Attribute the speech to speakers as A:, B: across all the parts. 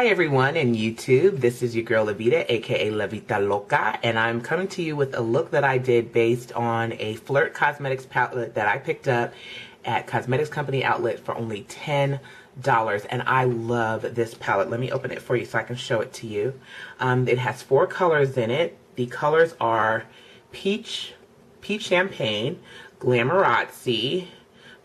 A: Hi everyone in YouTube, this is your girl Lavita, aka Lavita Loca, and I'm coming to you with a look that I did based on a Flirt Cosmetics palette that I picked up at Cosmetics Company Outlet for only $10. And I love this palette. Let me open it for you so I can show it to you. It has 4 colors in it. The colors are Peach Champagne, Glamorazzi,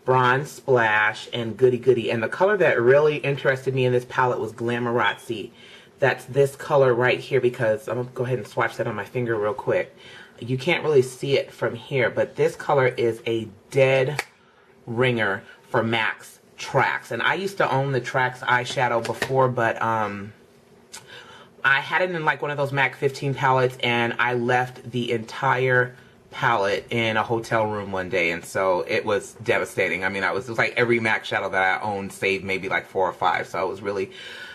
A: Bronze Splash, and Goody Goody. And the color that really interested me in this palette was Glamorazzi. That's this color right here, because I'm going to go ahead and swatch that on my finger real quick. You can't really see it from here, but this color is a dead ringer for MAC's Tracks. And I used to own the Tracks eyeshadow before, but I had it in like one of those MAC 15 palettes, and I left the entire palette in a hotel room one day, and so it was devastating. I mean, it was like every MAC shadow that I owned saved maybe like 4 or 5, so I was really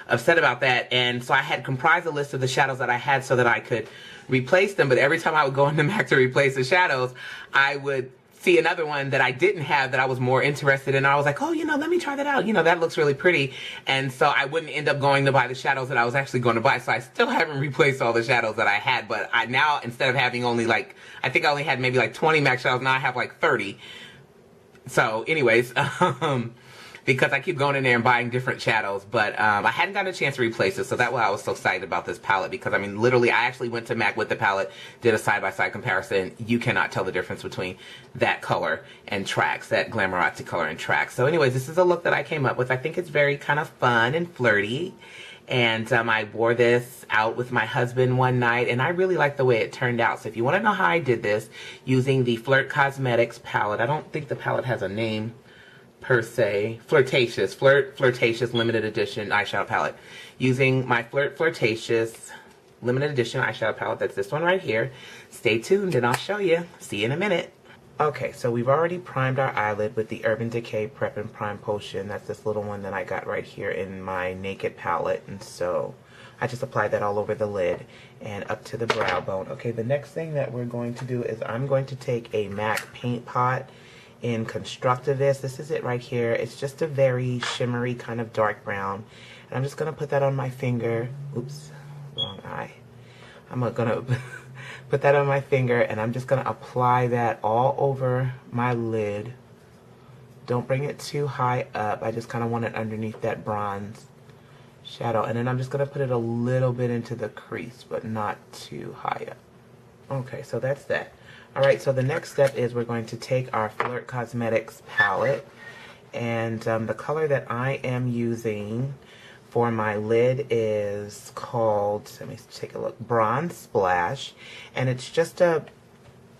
A: upset about that. And so I had comprised a list of the shadows that I had so that I could replace them, but every time I would go into MAC to replace the shadows, I would see another one that I didn't have that I was more interested in. I was like, oh, let me try that out. That looks really pretty. And so I wouldn't end up going to buy the shadows that I was actually going to buy. So I still haven't replaced all the shadows that I had. But I now, instead of having only like, I think I only had maybe like 20 MAC shadows, now I have like 30. So anyways, because I keep going in there and buying different shadows, but I hadn't gotten a chance to replace it, so that's why I was so excited about this palette, because I mean, literally, I actually went to MAC with the palette, did a side-by-side comparison. You cannot tell the difference between that color and Tracks, that Glamorazzi color and Tracks. So anyways, this is a look that I came up with. I think it's very kind of fun and flirty, and I wore this out with my husband one night, and I really like the way it turned out. So if you want to know how I did this, using the Flirt Cosmetics palette, I don't think the palette has a name per se. Flirtatious limited edition eyeshadow palette, using my Flirtatious limited edition eyeshadow palette. That's this one right here. Stay tuned and I'll show you. See you in a minute. Okay, so we've already primed our eyelid with the Urban Decay Prep and Prime Potion. That's this little one that I got right here in my Naked palette, and so I just applied that all over the lid and up to the brow bone. Okay, the next thing that we're going to do is I'm going to take a MAC paint pot in Constructivist. This is it right here. It's just a very shimmery kind of dark brown, and I'm just gonna put that on my finger. Oops, wrong eye. I'm gonna put that on my finger, and I'm just gonna apply that all over my lid. Don't bring it too high up. I just kind of want it underneath that bronze shadow, and then I'm just gonna put it a little bit into the crease, but not too high up. Okay, so that's that. Alright, so the next step is we're going to take our Flirt Cosmetics palette, and the color that I am using for my lid is called, let me take a look, Bronze Splash, and it's just a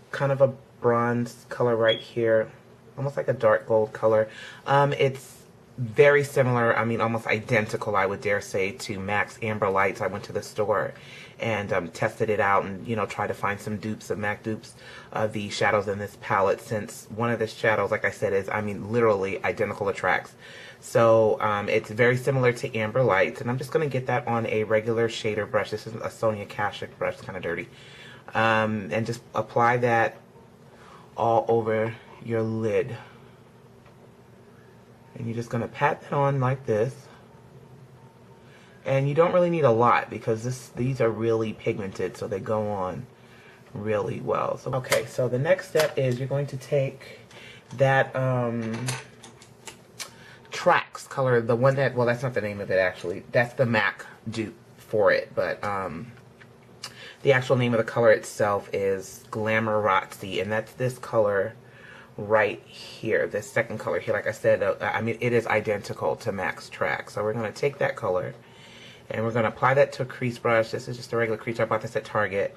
A: kind of a bronze color right here, almost like a dark gold color. It's very similar, I mean almost identical, I would dare say, to MAC's Amber Lights. I went to the store and tested it out, and tried to find some dupes of MAC dupes of the shadows in this palette, since one of the shadows, like I said, is, I mean, literally identical to Tracks. So it's very similar to Amber Lights, and I'm just going to get that on a regular shader brush. This is a Sonia Kashuk brush, it's kind of dirty, and just apply that all over your lid. And you're just going to pat that on like this. And you don't really need a lot, because these are really pigmented, so they go on really well. So, okay, so the next step is you're going to take that Tracks color, the one that, well, that's not the name of it actually. That's the MAC dupe for it, but the actual name of the color itself is Glamorazzi, and that's this color right here, this second color here. Like I said, I mean, it is identical to MAC's Tracks. So we're going to take that color, and we're going to apply that to a crease brush. This is just a regular crease. I bought this at Target.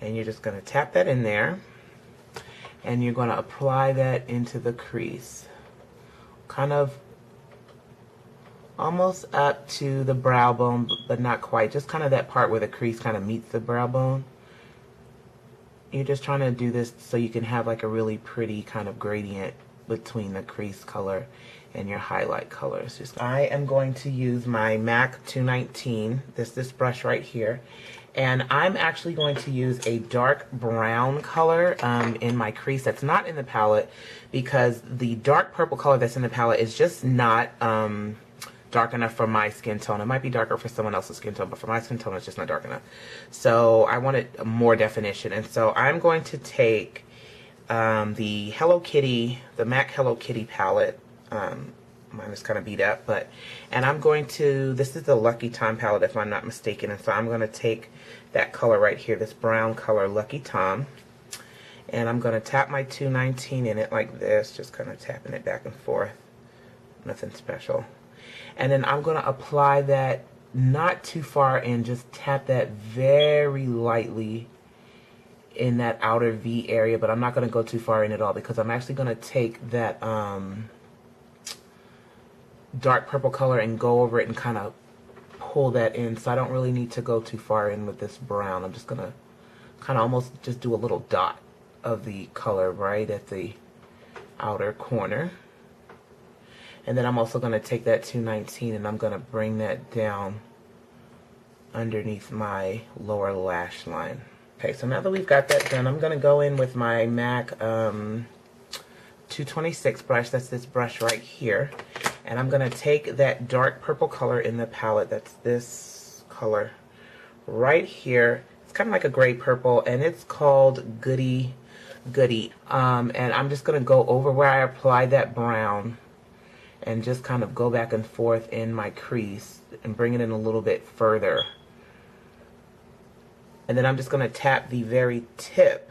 A: And you're just going to tap that in there. And you're going to apply that into the crease. Kind of almost up to the brow bone, but not quite. Just kind of that part where the crease kind of meets the brow bone. You're just trying to do this so you can have like a really pretty kind of gradient between the crease color and your highlight colors. I am going to use my MAC 219, this brush right here, and I'm actually going to use a dark brown color in my crease that's not in the palette, because the dark purple color that's in the palette is just not dark enough for my skin tone. It might be darker for someone else's skin tone, but for my skin tone, it's just not dark enough. So I wanted more definition. And so I'm going to take the Hello Kitty, the MAC Hello Kitty palette. Mine is kind of beat up, and I'm going to, this is the Lucky Tom palette if I'm not mistaken, and so I'm going to take that color right here, this brown color, Lucky Tom, and I'm going to tap my 219 in it like this, just kind of tapping it back and forth, nothing special. And then I'm going to apply that not too far in, just tap that very lightly in that outer V area, but I'm not going to go too far in at all because I'm actually going to take that dark purple color and go over it and kind of pull that in, so I don't really need to go too far in with this brown. I'm just going to kind of almost just do a little dot of the color right at the outer corner. And then I'm also going to take that 219 and I'm going to bring that down underneath my lower lash line. Okay, so now that we've got that done, I'm going to go in with my MAC 226 brush. That's this brush right here. And I'm going to take that dark purple color in the palette. That's this color right here. It's kind of like a gray purple, and it's called Goody Goody. And I'm just going to go over where I applied that brown and just kind of go back and forth in my crease and bring it in a little bit further. And then I'm just going to tap the very tip.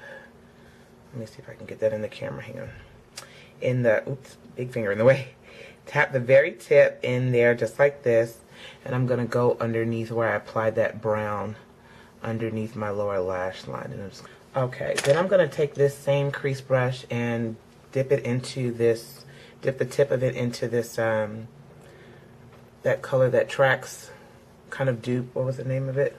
A: Let me see if I can get that in the camera. Hang on. In the, oops, big finger in the way. Tap the very tip in there just like this. And I'm going to go underneath where I applied that brown underneath my lower lash line. And okay, then I'm going to take this same crease brush and dip it into this, dip the tip of it into this, that color that tracks, kind of dupe, what was the name of it?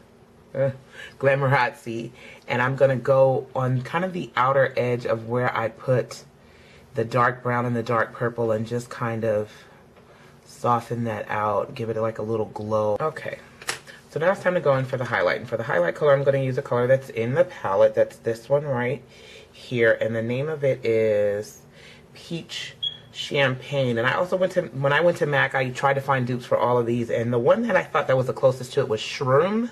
A: Glamorazzi. And I'm going to go on kind of the outer edge of where I put the dark brown and the dark purple and just kind of soften that out, give it like a little glow. Okay, so now it's time to go in for the highlight. And for the highlight color, I'm going to use a color that's in the palette. That's this one right here, and the name of it is Peach Champagne. And I also went to, when I went to MAC, I tried to find dupes for all of these, and the one that I thought that was the closest to it was Shroom,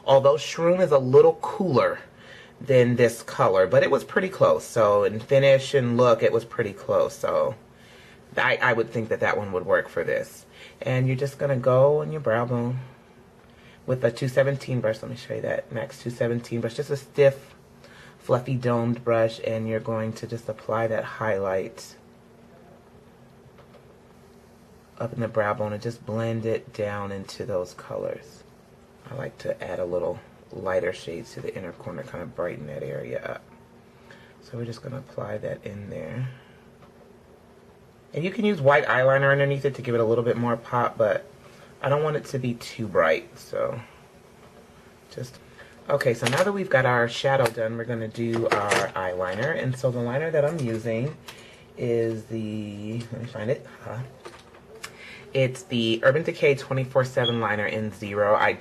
A: although Shroom is a little cooler than this color, but it was pretty close. So in finish and look, it was pretty close. So I would think that that one would work for this. And you're just gonna go on your brow bone with a 217 brush. Let me show you that MAC's 217 brush, just a stiff, fluffy domed brush, and you're going to just apply that highlight up in the brow bone and just blend it down into those colors. I like to add a little lighter shades to the inner corner, kind of brighten that area up. So we're just going to apply that in there. And you can use white eyeliner underneath it to give it a little bit more pop, but I don't want it to be too bright, so just... Okay, so now that we've got our shadow done, we're going to do our eyeliner. And so the liner that I'm using is the... let me find it. It's the Urban Decay 24/7 liner in 0. I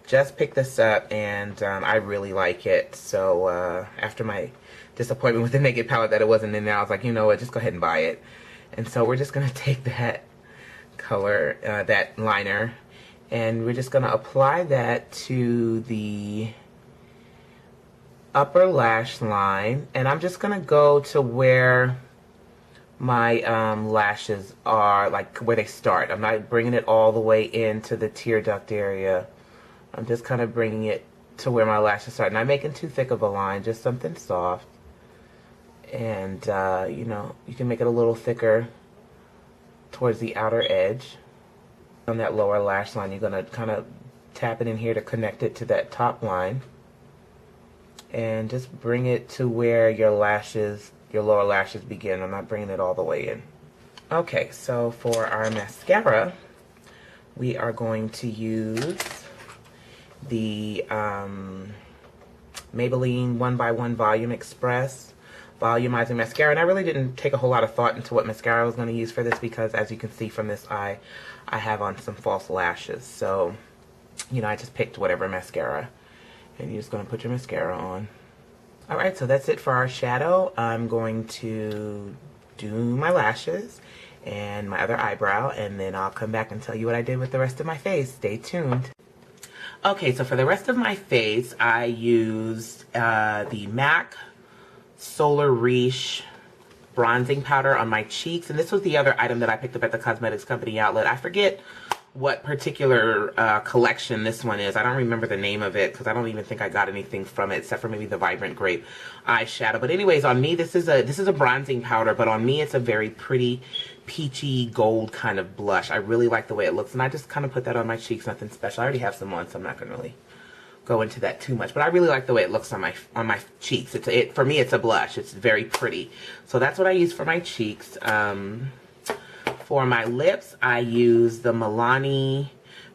A: just picked this up, and I really like it. So after my disappointment with the Naked palette that it wasn't in there, I was like, you know what, just go ahead and buy it. And so we're just going to take that color, that liner, and we're just going to apply that to the upper lash line. And I'm just going to go to where my lashes are, like where they start. I'm not bringing it all the way into the tear duct area. I'm just kind of bringing it to where my lashes start. Not making too thick of a line, just something soft. And, you know, you can make it a little thicker towards the outer edge. On that lower lash line, you're going to kind of tap it in here to connect it to that top line. And just bring it to where your lashes, your lower lashes begin. I'm not bringing it all the way in. Okay, so for our mascara, we are going to use the Maybelline 1x1 Volume Express Volumizing Mascara. And I really didn't take a whole lot of thought into what mascara I was going to use for this because, as you can see from this eye, I have on some false lashes. So, you know, I just picked whatever mascara. And you're just going to put your mascara on. Alright, so that's it for our shadow. I'm going to do my lashes. and my other eyebrow, and then I'll come back and tell you what I did with the rest of my face. Stay tuned. Okay, so for the rest of my face, I used the MAC Solar Riche bronzing powder on my cheeks, and this was the other item that I picked up at the Cosmetics Company outlet. I forget what particular collection this one is. I don't remember the name of it because I don't even think I got anything from it except for maybe the Vibrant Grape eyeshadow. But anyways, on me this is a bronzing powder, but on me it's a very pretty peachy gold kind of blush. I really like the way it looks, and I just kind of put that on my cheeks. Nothing special. I already have some on, so I'm not going to really go into that too much, but I really like the way it looks on my cheeks. For me it's a blush. It's very pretty. So that's what I use for my cheeks. For my lips, I use the Milani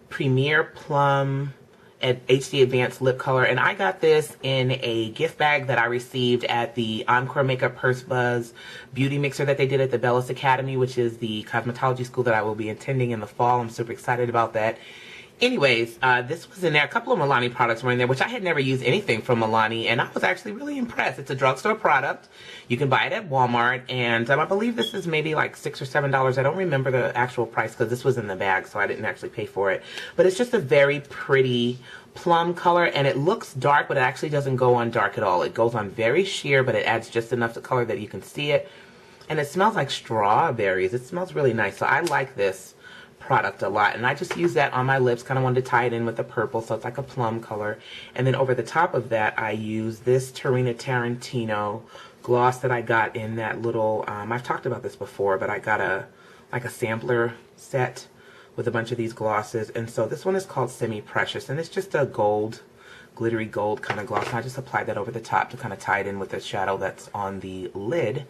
A: Premier Plum HD Advanced Lip Color, and I got this in a gift bag that I received at the Encore Makeup Purse Buzz Beauty Mixer that they did at the Bellis Academy, which is the cosmetology school that I will be attending in the fall. I'm super excited about that. Anyways, this was in there. A couple of Milani products were in there, which I had never used anything from Milani, and I was actually really impressed. It's a drugstore product. You can buy it at Walmart, and I believe this is maybe like $6 or $7. I don't remember the actual price because this was in the bag, so I didn't actually pay for it. But it's just a very pretty plum color, and it looks dark, but it actually doesn't go on dark at all. It goes on very sheer, but it adds just enough to color that you can see it. And it smells like strawberries. It smells really nice, so I like this product a lot, and I just use that on my lips. Kind of wanted to tie it in with the purple, so it's like a plum color. And then over the top of that, I use this Tarina Tarantino gloss that I got in that little I've talked about this before, but I got a sampler set with a bunch of these glosses, and so this one is called Semi Precious, and it's just a gold, glittery gold kind of gloss, and I just applied that over the top to kind of tie it in with the shadow that's on the lid.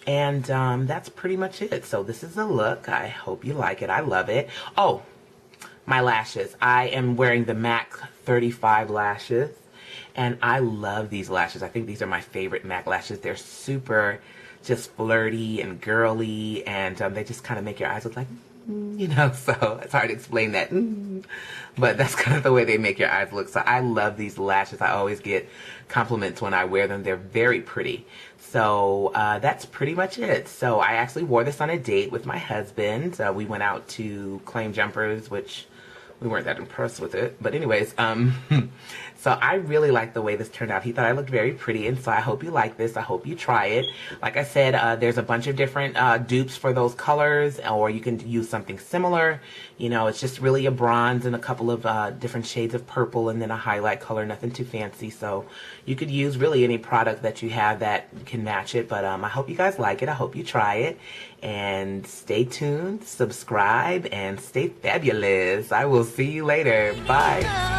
A: And that's pretty much it. So this is the look. I hope you like it. I love it. Oh, my lashes. I am wearing the MAC 35 lashes, and I love these lashes. I think these are my favorite MAC lashes. They're super just flirty and girly, and they just kind of make your eyes look like, you know, so it's hard to explain that, but that's kind of the way they make your eyes look. So I love these lashes. I always get compliments when I wear them. They're very pretty. So that's pretty much it. So I actually wore this on a date with my husband. We went out to Claim Jumpers, which we weren't that impressed with it. But anyways, so I really like the way this turned out. He thought I looked very pretty, and so I hope you like this. I hope you try it. Like I said, there's a bunch of different dupes for those colors, or you can use something similar. You know, it's just really a bronze and a couple of different shades of purple, and then a highlight color, nothing too fancy. So you could use really any product that you have that can match it. But I hope you guys like it. I hope you try it. And stay tuned, subscribe, and stay fabulous. I will see you later. Bye.